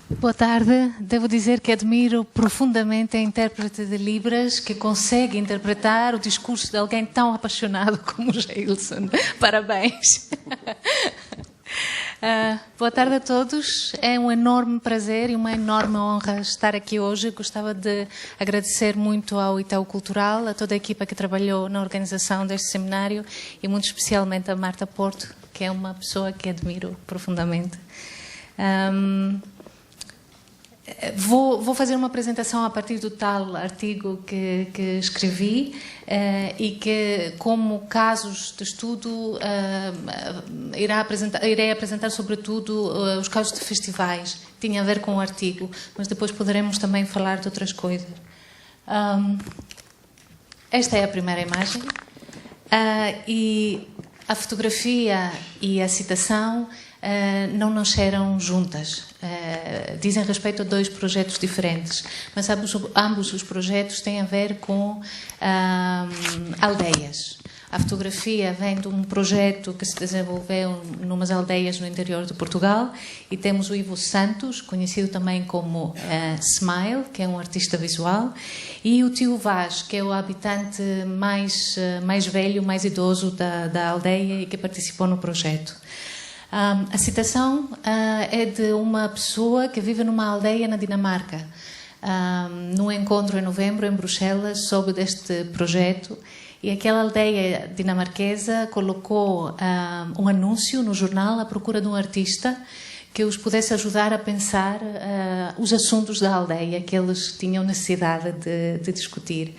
Boa tarde. Devo dizer que admiro profundamente a intérprete de Libras que consegue interpretar o discurso de alguém tão apaixonado como o Jailson. Parabéns. Boa tarde a todos. É um enorme prazer e uma enorme honra estar aqui hoje. Gostava de agradecer muito ao Itaú Cultural, a toda a equipa que trabalhou na organização deste seminário e muito especialmente a Marta Porto, que é uma pessoa que admiro profundamente. Vou fazer uma apresentação a partir do tal artigo que escrevi e que, como casos de estudo, irei apresentar sobretudo os casos de festivais. Tinha a ver com o artigo, mas depois poderemos também falar de outras coisas. Esta é a primeira imagem e a fotografia e a citação não nasceram juntas. Dizem respeito a dois projetos diferentes, mas ambos os projetos têm a ver com aldeias. A fotografia vem de um projeto que se desenvolveu numas aldeias no interior de Portugal e temos o Ivo Santos, conhecido também como Smile, que é um artista visual, e o Tio Vaz, que é o habitante mais velho, mais idoso da aldeia e que participou no projeto. A citação é de uma pessoa que vive numa aldeia na Dinamarca. Num encontro em novembro em Bruxelas soube deste projeto e aquela aldeia dinamarquesa colocou um anúncio no jornal à procura de um artista que os pudesse ajudar a pensar os assuntos da aldeia que eles tinham necessidade de discutir.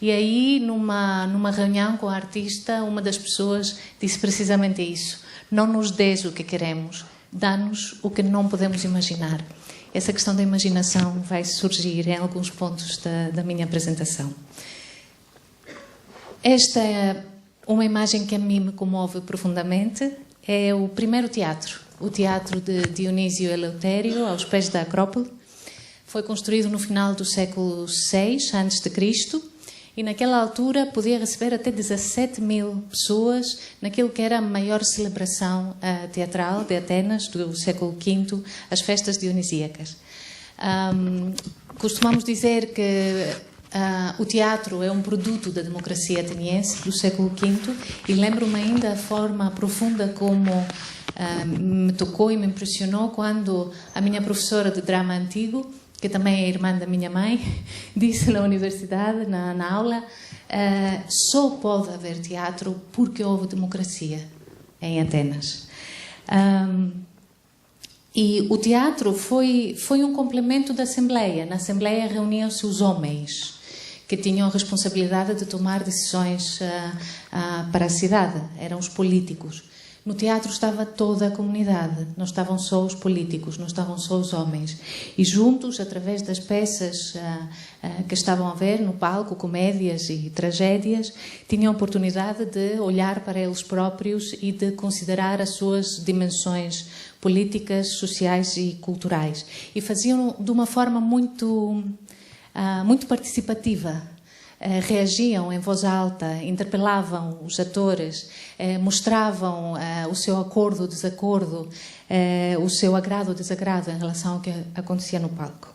E aí, numa reunião com a artista, uma das pessoas disse precisamente isso. Não nos dês o que queremos, dá-nos o que não podemos imaginar. Essa questão da imaginação vai surgir em alguns pontos da minha apresentação. Esta é uma imagem que a mim me comove profundamente. É o primeiro teatro, o teatro de Dionísio Eleutério, aos pés da Acrópole. Foi construído no final do século VI a.C., e naquela altura podia receber até 17.000 pessoas naquilo que era a maior celebração teatral de Atenas do século V, as festas dionisíacas. Costumamos dizer que o teatro é um produto da democracia ateniense do século V e lembro-me ainda a forma profunda como me tocou e me impressionou quando a minha professora de drama antigo, que também é irmã da minha mãe, disse na universidade, na aula, só pode haver teatro porque houve democracia em Atenas. E o teatro foi um complemento da Assembleia. Na Assembleia reuniam-se os homens que tinham a responsabilidade de tomar decisões para a cidade. Eram os políticos. No teatro estava toda a comunidade, não estavam só os políticos, não estavam só os homens. E juntos, através das peças que estavam a ver no palco, comédias e tragédias, tinham a oportunidade de olhar para eles próprios e de considerar as suas dimensões políticas, sociais e culturais. E faziam de uma forma muito participativa. Reagiam em voz alta, interpelavam os atores, mostravam o seu acordo ou desacordo, o seu agrado ou desagrado em relação ao que acontecia no palco.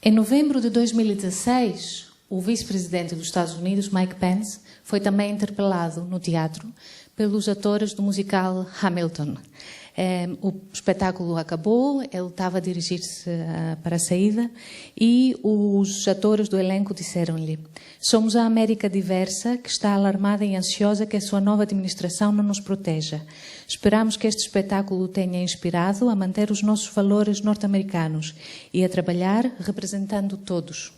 Em novembro de 2016, o vice-presidente dos Estados Unidos, Mike Pence, foi também interpelado no teatro pelos atores do musical Hamilton. O espetáculo acabou, ele estava a dirigir-se para a saída e os atores do elenco disseram-lhe: somos a América diversa que está alarmada e ansiosa que a sua nova administração não nos proteja. Esperamos que este espetáculo tenha inspirado a manter os nossos valores norte-americanos e a trabalhar representando todos.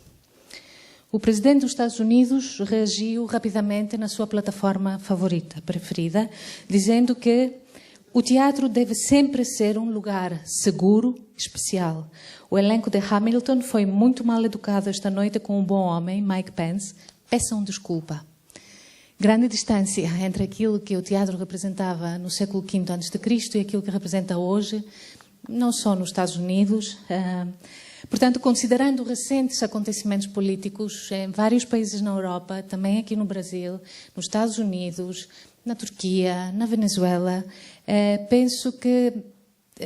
O presidente dos Estados Unidos reagiu rapidamente na sua plataforma preferida, dizendo que o teatro deve sempre ser um lugar seguro, especial. O elenco de Hamilton foi muito mal educado esta noite com um bom homem, Mike Pence. Peçam desculpa. Grande distância entre aquilo que o teatro representava no século V a.C. e aquilo que representa hoje, não só nos Estados Unidos. Portanto, considerando recentes acontecimentos políticos em vários países na Europa, também aqui no Brasil, nos Estados Unidos, na Turquia, na Venezuela, penso que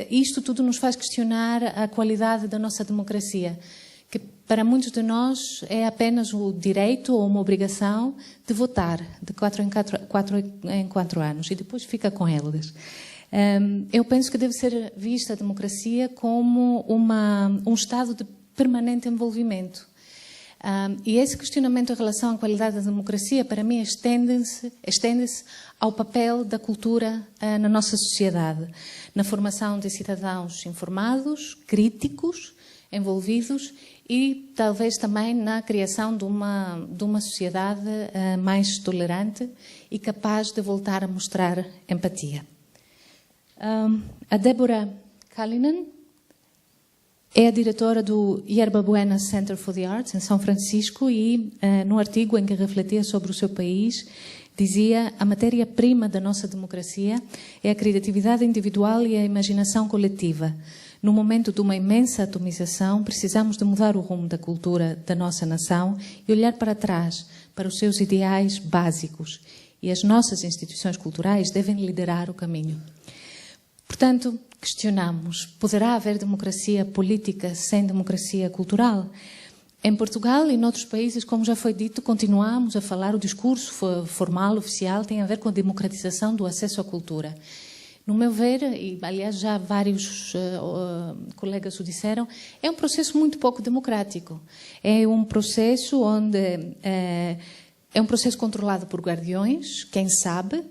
isto tudo nos faz questionar a qualidade da nossa democracia, que para muitos de nós é apenas o direito ou uma obrigação de votar de 4 em 4 anos e depois fica com eles. Eu penso que deve ser vista a democracia como um estado de permanente envolvimento. E esse questionamento em relação à qualidade da democracia, para mim, estende-se ao papel da cultura na nossa sociedade, na formação de cidadãos informados, críticos, envolvidos e talvez também na criação de uma sociedade mais tolerante e capaz de voltar a mostrar empatia. A Deborah Callinan é a diretora do Yerba Buena Center for the Arts, em São Francisco, e no artigo em que refletia sobre o seu país, dizia: a matéria-prima da nossa democracia é a criatividade individual e a imaginação coletiva. No momento de uma imensa atomização, precisamos de mudar o rumo da cultura da nossa nação e olhar para trás, para os seus ideais básicos. E as nossas instituições culturais devem liderar o caminho. Portanto, questionamos, poderá haver democracia política sem democracia cultural? Em Portugal e noutros países, como já foi dito, continuamos a falar, o discurso formal, oficial, tem a ver com a democratização do acesso à cultura. No meu ver, e aliás já vários colegas o disseram, é um processo muito pouco democrático. É um processo onde é um processo controlado por guardiões, quem sabe,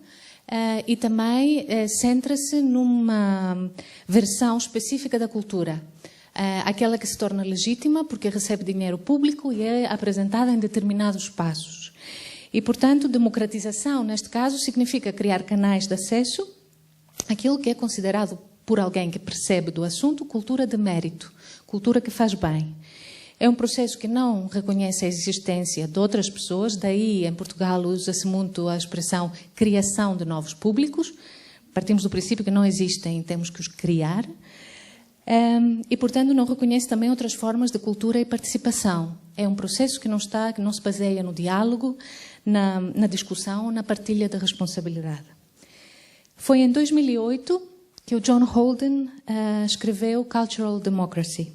e também centra-se numa versão específica da cultura, aquela que se torna legítima porque recebe dinheiro público e é apresentada em determinados espaços. E, portanto, democratização, neste caso, significa criar canais de acesso àquilo que é considerado por alguém que percebe do assunto cultura de mérito, cultura que faz bem. É um processo que não reconhece a existência de outras pessoas, daí em Portugal usa-se muito a expressão criação de novos públicos. Partimos do princípio que não existem, temos que os criar. E, portanto, não reconhece também outras formas de cultura e participação. É um processo que não se baseia no diálogo, na discussão, na partilha da responsabilidade. Foi em 2008 que o John Holden escreveu Cultural Democracy.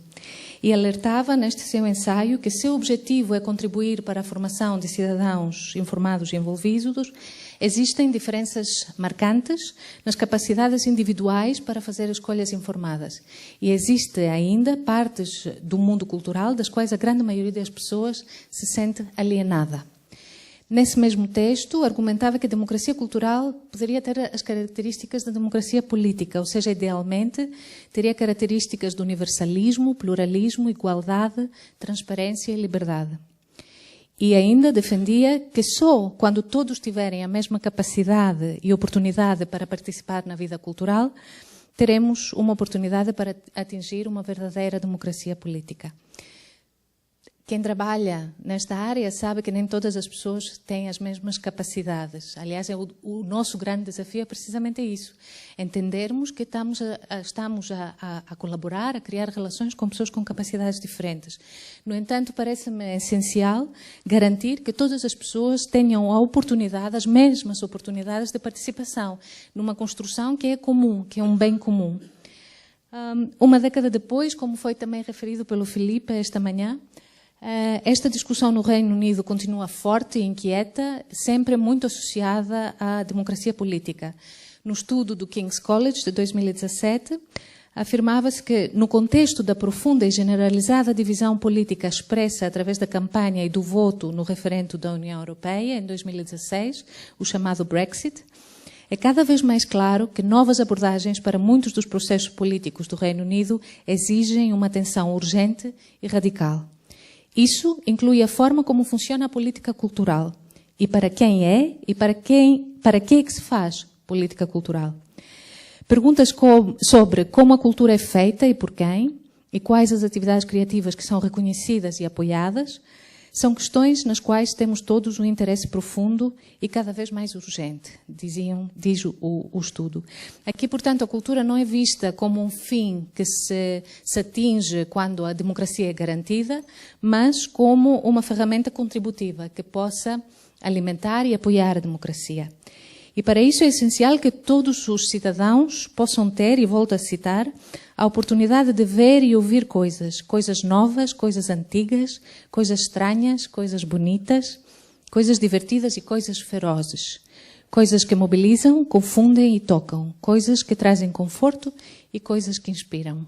E alertava neste seu ensaio que seu objetivo é contribuir para a formação de cidadãos informados e envolvidos, existem diferenças marcantes nas capacidades individuais para fazer escolhas informadas. E existe ainda partes do mundo cultural das quais a grande maioria das pessoas se sente alienada. Nesse mesmo texto, argumentava que a democracia cultural poderia ter as características da democracia política, ou seja, idealmente, teria características de universalismo, pluralismo, igualdade, transparência e liberdade. E ainda defendia que só quando todos tiverem a mesma capacidade e oportunidade para participar na vida cultural, teremos uma oportunidade para atingir uma verdadeira democracia política. Quem trabalha nesta área sabe que nem todas as pessoas têm as mesmas capacidades. Aliás, o nosso grande desafio é precisamente isso. Entendermos que estamos a colaborar, a criar relações com pessoas com capacidades diferentes. No entanto, parece-me essencial garantir que todas as pessoas tenham a oportunidade, as mesmas oportunidades de participação numa construção que é comum, que é um bem comum. Uma década depois, como foi também referido pelo Filipe esta manhã, esta discussão no Reino Unido continua forte e inquieta, sempre muito associada à democracia política. No estudo do King's College de 2017, afirmava-se que, no contexto da profunda e generalizada divisão política expressa através da campanha e do voto no referendo da União Europeia, em 2016, o chamado Brexit, é cada vez mais claro que novas abordagens para muitos dos processos políticos do Reino Unido exigem uma atenção urgente e radical. Isso inclui a forma como funciona a política cultural e para quem é e para que é que se faz política cultural. Perguntas sobre como a cultura é feita e por quem e quais as atividades criativas que são reconhecidas e apoiadas são questões nas quais temos todos um interesse profundo e cada vez mais urgente, diz o estudo. Aqui, portanto, a cultura não é vista como um fim que se atinge quando a democracia é garantida, mas como uma ferramenta contributiva que possa alimentar e apoiar a democracia. E para isso é essencial que todos os cidadãos possam ter, e volto a citar, a oportunidade de ver e ouvir coisas novas, coisas antigas, coisas estranhas, coisas bonitas, coisas divertidas e coisas ferozes. Coisas que mobilizam, confundem e tocam. Coisas que trazem conforto e coisas que inspiram.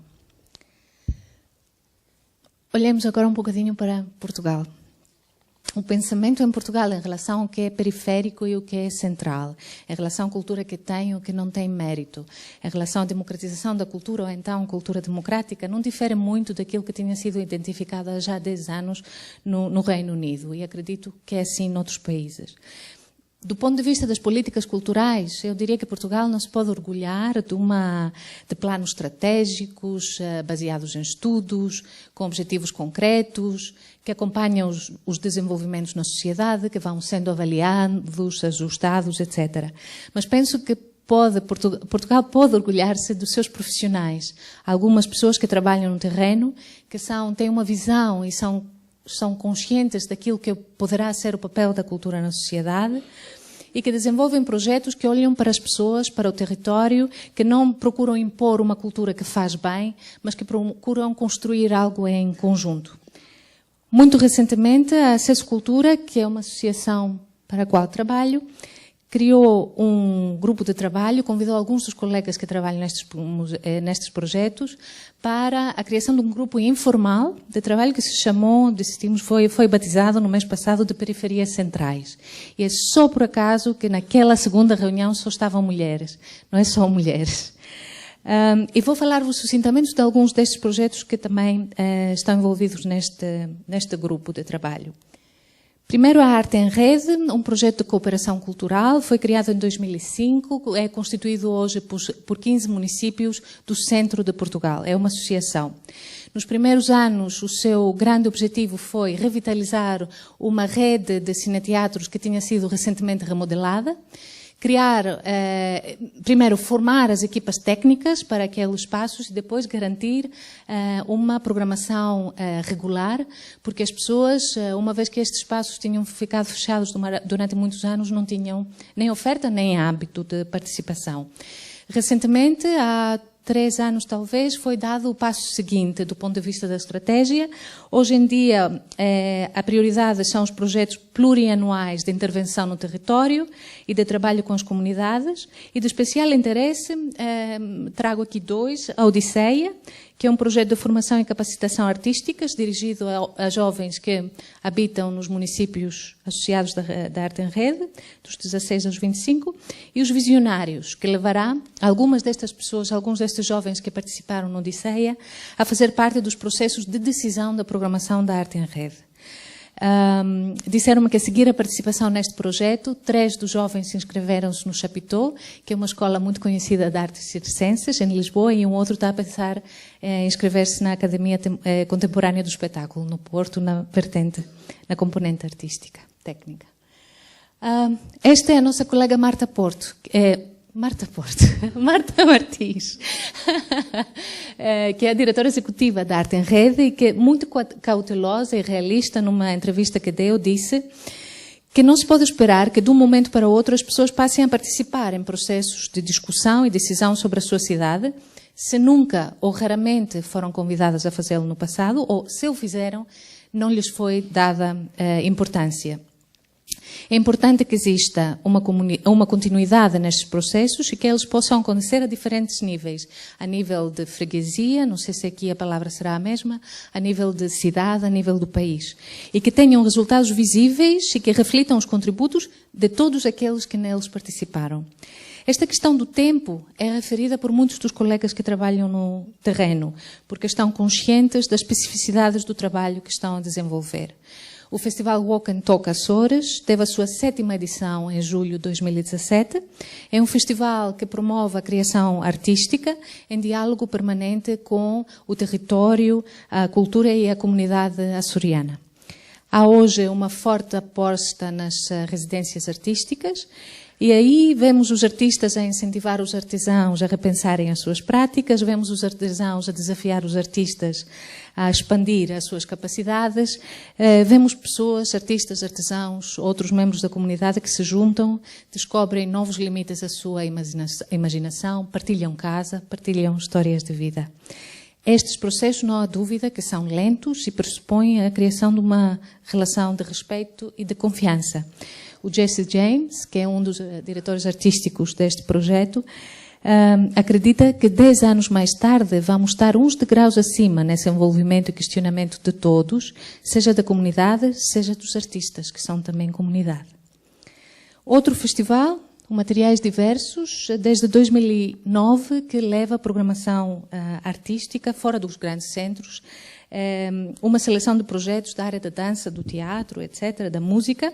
Olhemos agora um bocadinho para Portugal. O pensamento em Portugal em relação ao que é periférico e o que é central, em relação à cultura que tem e o que não tem mérito, em relação à democratização da cultura ou então cultura democrática, não difere muito daquilo que tinha sido identificado há já 10 anos no Reino Unido, e acredito que é assim noutros países. Do ponto de vista das políticas culturais, eu diria que Portugal não se pode orgulhar de planos estratégicos, baseados em estudos, com objetivos concretos, que acompanham os desenvolvimentos na sociedade, que vão sendo avaliados, ajustados, etc. Mas penso que Portugal pode orgulhar-se dos seus profissionais. Algumas pessoas que trabalham no terreno, que têm uma visão e são conscientes daquilo que poderá ser o papel da cultura na sociedade e que desenvolvem projetos que olham para as pessoas, para o território, que não procuram impor uma cultura que faz bem, mas que procuram construir algo em conjunto. Muito recentemente, a Acesso Cultura, que é uma associação para a qual trabalho, criou um grupo de trabalho, convidou alguns dos colegas que trabalham nestes projetos para a criação de um grupo informal de trabalho que se chamou, foi batizado no mês passado de Periferias Centrais. E é só por acaso que naquela segunda reunião só estavam mulheres, não é só mulheres. E vou falar-vos sucintamente de alguns destes projetos que também estão envolvidos neste grupo de trabalho. Primeiro, a Arte em Rede, um projeto de cooperação cultural, foi criado em 2005, é constituído hoje por 15 municípios do centro de Portugal. É uma associação. Nos primeiros anos, o seu grande objetivo foi revitalizar uma rede de cineteatros que tinha sido recentemente remodelada, primeiro formar as equipas técnicas para aqueles espaços e depois garantir uma programação regular, porque as pessoas, uma vez que estes espaços tinham ficado fechados durante muitos anos, não tinham nem oferta nem hábito de participação. Recentemente, há 3 anos talvez, foi dado o passo seguinte do ponto de vista da estratégia. Hoje em dia, a prioridade são os projetos plurianuais de intervenção no território e de trabalho com as comunidades. E de especial interesse, trago aqui 2, a Odisseia, que é um projeto de formação e capacitação artísticas dirigido a jovens que habitam nos municípios associados da Arte em Rede, dos 16 aos 25, e os Visionários, que levará algumas destas pessoas, alguns destes jovens que participaram no Odisseia, a fazer parte dos processos de decisão da programação da Arte em Rede. Disseram-me que a seguir a participação neste projeto, 3 dos jovens inscreveram-se no Chapitão, que é uma escola muito conhecida de artes circenses em Lisboa, e um outro está a pensar em inscrever-se na Academia Contemporânea do Espetáculo, no Porto, na componente artística, técnica. Esta é a nossa colega Marta Martins, que é a diretora executiva da Arte em Rede e que, muito cautelosa e realista, numa entrevista que deu, disse que não se pode esperar que de um momento para o outro as pessoas passem a participar em processos de discussão e decisão sobre a sua cidade, se nunca ou raramente foram convidadas a fazê-lo no passado, ou se o fizeram, não lhes foi dada importância. É importante que exista uma continuidade nestes processos e que eles possam acontecer a diferentes níveis. A nível de freguesia, não sei se aqui a palavra será a mesma, a nível de cidade, a nível do país. E que tenham resultados visíveis e que reflitam os contributos de todos aqueles que neles participaram. Esta questão do tempo é referida por muitos dos colegas que trabalham no terreno, porque estão conscientes das especificidades do trabalho que estão a desenvolver. O Festival Walk and Talk Açores teve a sua 7ª edição em julho de 2017. É um festival que promove a criação artística em diálogo permanente com o território, a cultura e a comunidade açoriana. Há hoje uma forte aposta nas residências artísticas. E aí vemos os artistas a incentivar os artesãos a repensarem as suas práticas, vemos os artesãos a desafiar os artistas a expandir as suas capacidades, vemos pessoas, artistas, artesãos, outros membros da comunidade que se juntam, descobrem novos limites à sua imaginação, partilham casa, partilham histórias de vida. Estes processos, não há dúvida, que são lentos e pressupõem a criação de uma relação de respeito e de confiança. O Jesse James, que é um dos diretores artísticos deste projeto, acredita que 10 anos mais tarde vamos estar uns degraus acima nesse envolvimento e questionamento de todos, seja da comunidade, seja dos artistas, que são também comunidade. Outro festival, o Materiais Diversos, desde 2009, que leva a programação artística fora dos grandes centros, uma seleção de projetos da área da dança, do teatro, etc., da música.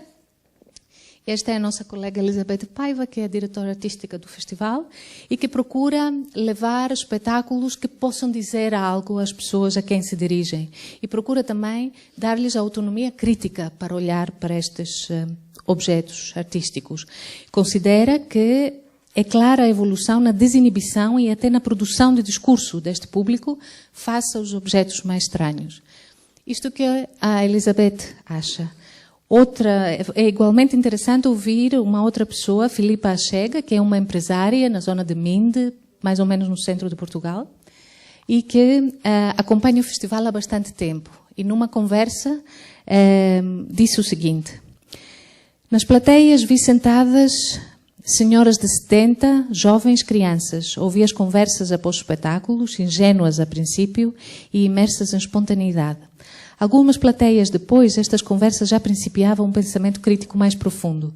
Esta é a nossa colega Elizabeth Paiva, que é a diretora artística do festival e que procura levar espetáculos que possam dizer algo às pessoas a quem se dirigem. E procura também dar-lhes a autonomia crítica para olhar para estes objetos artísticos. Considera que é clara a evolução na desinibição e até na produção de discurso deste público face aos objetos mais estranhos. Isto que a Elizabeth acha. É igualmente interessante ouvir uma outra pessoa, Filipa Achega, que é uma empresária na zona de Minde, mais ou menos no centro de Portugal, e que acompanha o festival há bastante tempo. E numa conversa disse o seguinte: nas plateias vi sentadas senhoras de 70, jovens crianças. Ouvi as conversas após espetáculos, ingênuas a princípio e imersas em espontaneidade. Algumas plateias depois, estas conversas já principiavam um pensamento crítico mais profundo.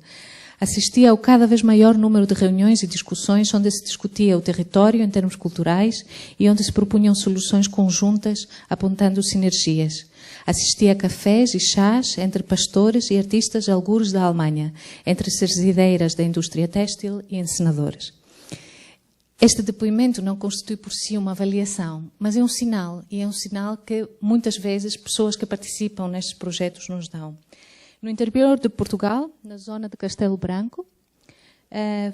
Assistia ao cada vez maior número de reuniões e discussões onde se discutia o território em termos culturais e onde se propunham soluções conjuntas apontando sinergias. Assistia a cafés e chás entre pastores e artistas algures da Alemanha, entre cerzideiras da indústria têxtil e encenadoras. Este depoimento não constitui por si uma avaliação, mas é um sinal, e é um sinal que muitas vezes pessoas que participam nestes projetos nos dão. No interior de Portugal, na zona de Castelo Branco,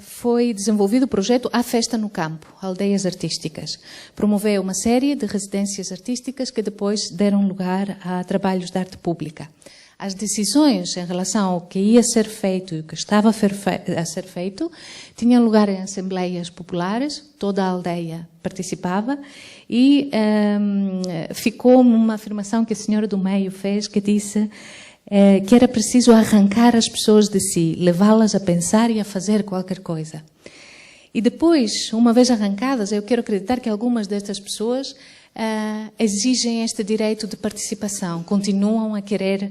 foi desenvolvido o projeto A Festa no Campo, Aldeias Artísticas. Promoveu uma série de residências artísticas que depois deram lugar a trabalhos de arte pública. As decisões em relação ao que ia ser feito e o que estava a ser feito tinham lugar em assembleias populares, toda a aldeia participava e ficou uma afirmação que a senhora do meio fez, que disse que era preciso arrancar as pessoas de si, levá-las a pensar e a fazer qualquer coisa. E depois, uma vez arrancadas, eu quero acreditar que algumas destas pessoas exigem este direito de participação, continuam a querer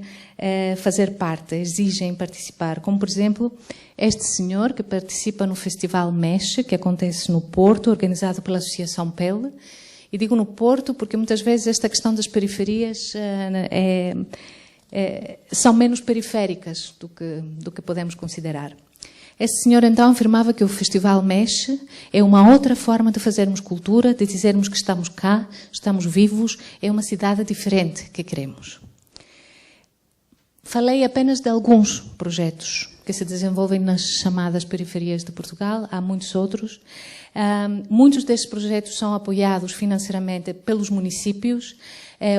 fazer parte, exigem participar. Como, por exemplo, este senhor que participa no Festival Mexe, que acontece no Porto, organizado pela Associação Pele. E digo no Porto porque muitas vezes esta questão das periferias são menos periféricas do que podemos considerar. Esse senhor então afirmava que o Festival Mexe é uma outra forma de fazermos cultura, de dizermos que estamos cá, estamos vivos, é uma cidade diferente que queremos. Falei apenas de alguns projetos que se desenvolvem nas chamadas periferias de Portugal, há muitos outros. Muitos destes projetos são apoiados financeiramente pelos municípios,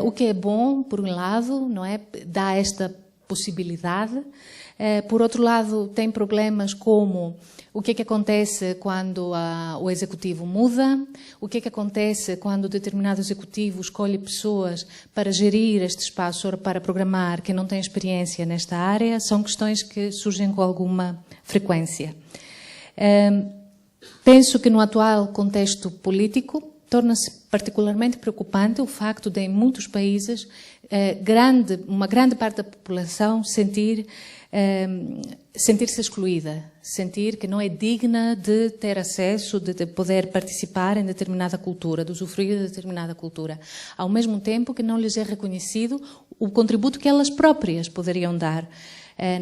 o que é bom, por um lado, não é? Dá esta possibilidade. Por outro lado, tem problemas como o que é que acontece quando o executivo muda, o que é que acontece quando determinado executivo escolhe pessoas para gerir este espaço ou para programar que não têm experiência nesta área. São questões que surgem com alguma frequência. Penso que no atual contexto político torna-se particularmente preocupante o facto de, em muitos países, uma grande parte da população sentir-se excluída, sentir que não é digna de ter acesso, de poder participar em determinada cultura, de usufruir de determinada cultura, ao mesmo tempo que não lhes é reconhecido o contributo que elas próprias poderiam dar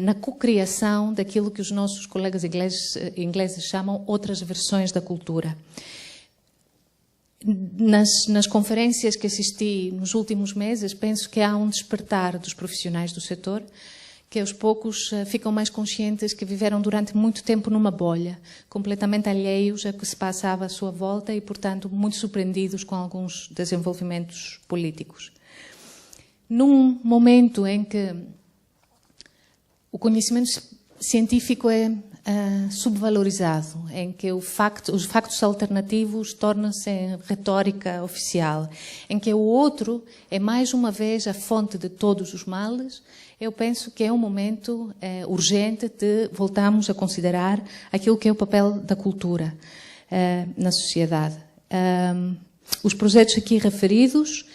na cocriação daquilo que os nossos colegas ingleses chamam outras versões da cultura. Nas conferências que assisti nos últimos meses, penso que há um despertar dos profissionais do setor que aos poucos ficam mais conscientes que viveram durante muito tempo numa bolha, completamente alheios a que se passava à sua volta e, portanto, muito surpreendidos com alguns desenvolvimentos políticos. Num momento em que o conhecimento científico é subvalorizado, em que os factos alternativos tornam-se retórica oficial, em que o outro é mais uma vez a fonte de todos os males, eu penso que é um momento urgente de voltarmos a considerar aquilo que é o papel da cultura na sociedade. Os projetos aqui referidos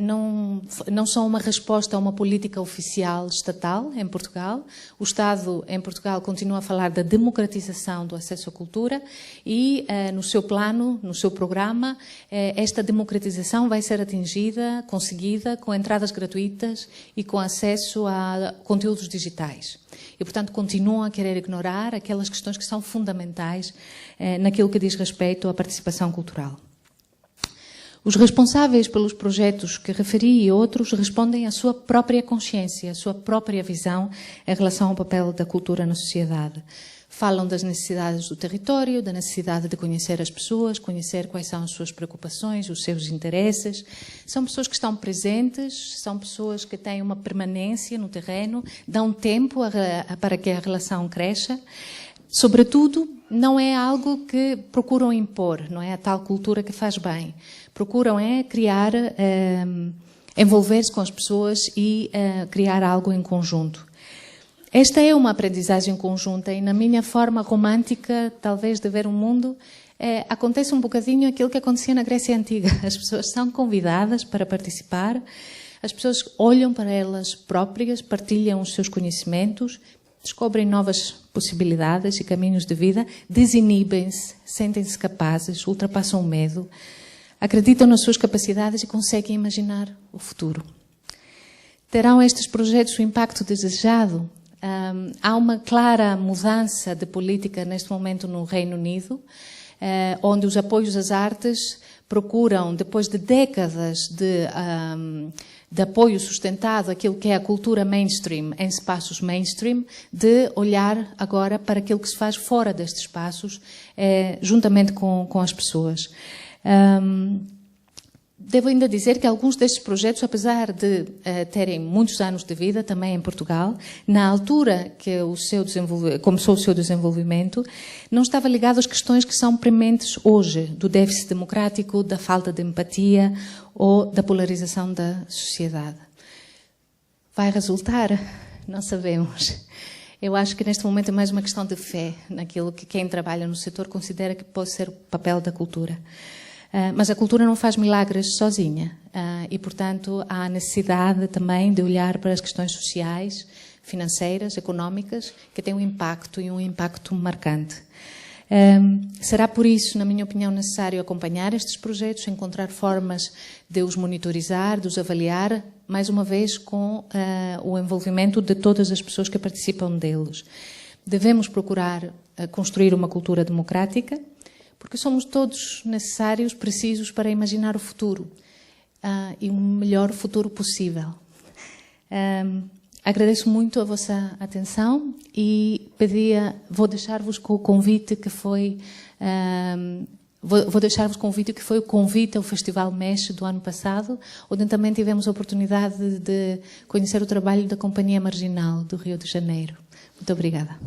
não são uma resposta a uma política oficial estatal em Portugal. O Estado em Portugal continua a falar da democratização do acesso à cultura e no seu plano, no seu programa, esta democratização vai ser atingida, conseguida com entradas gratuitas e com acesso a conteúdos digitais. E, portanto, continuam a querer ignorar aquelas questões que são fundamentais naquilo que diz respeito à participação cultural. Os responsáveis pelos projetos que referi e outros respondem à sua própria consciência, à sua própria visão em relação ao papel da cultura na sociedade. Falam das necessidades do território, da necessidade de conhecer as pessoas, conhecer quais são as suas preocupações, os seus interesses. São pessoas que estão presentes, são pessoas que têm uma permanência no terreno, dão tempo para que a relação cresça. Sobretudo, não é algo que procuram impor, não é a tal cultura que faz bem. Procuram criar, envolver-se com as pessoas e criar algo em conjunto. Esta é uma aprendizagem conjunta e na minha forma romântica, talvez, de ver o mundo, acontece um bocadinho aquilo que acontecia na Grécia Antiga. As pessoas são convidadas para participar, as pessoas olham para elas próprias, partilham os seus conhecimentos, descobrem novas possibilidades e caminhos de vida, desinibem-se, sentem-se capazes, ultrapassam o medo, acreditam nas suas capacidades e conseguem imaginar o futuro. Terão estes projetos o impacto desejado? Há uma clara mudança de política neste momento no Reino Unido, onde os apoios às artes procuram, depois de décadas de apoio sustentado àquilo que é a cultura mainstream, em espaços mainstream, de olhar agora para aquilo que se faz fora destes espaços, juntamente com as pessoas. Devo ainda dizer que alguns destes projetos, apesar de terem muitos anos de vida, também em Portugal, na altura que começou o seu desenvolvimento, não estava ligado às questões que são prementes hoje, do déficit democrático, da falta de empatia ou da polarização da sociedade. Vai resultar? Não sabemos. Eu acho que neste momento é mais uma questão de fé naquilo que quem trabalha no setor considera que pode ser o papel da cultura. Mas a cultura não faz milagres sozinha e, portanto, há necessidade também de olhar para as questões sociais, financeiras, económicas, que têm um impacto e um impacto marcante. Será por isso, na minha opinião, necessário acompanhar estes projetos, encontrar formas de os monitorizar, de os avaliar, mais uma vez com o envolvimento de todas as pessoas que participam deles. Devemos procurar construir uma cultura democrática, porque somos todos necessários, precisos para imaginar o futuro e o melhor futuro possível. Agradeço muito a vossa atenção e vou deixar-vos com o convite que foi o convite ao Festival Mesh do ano passado, onde também tivemos a oportunidade de conhecer o trabalho da Companhia Marginal do Rio de Janeiro. Muito obrigada.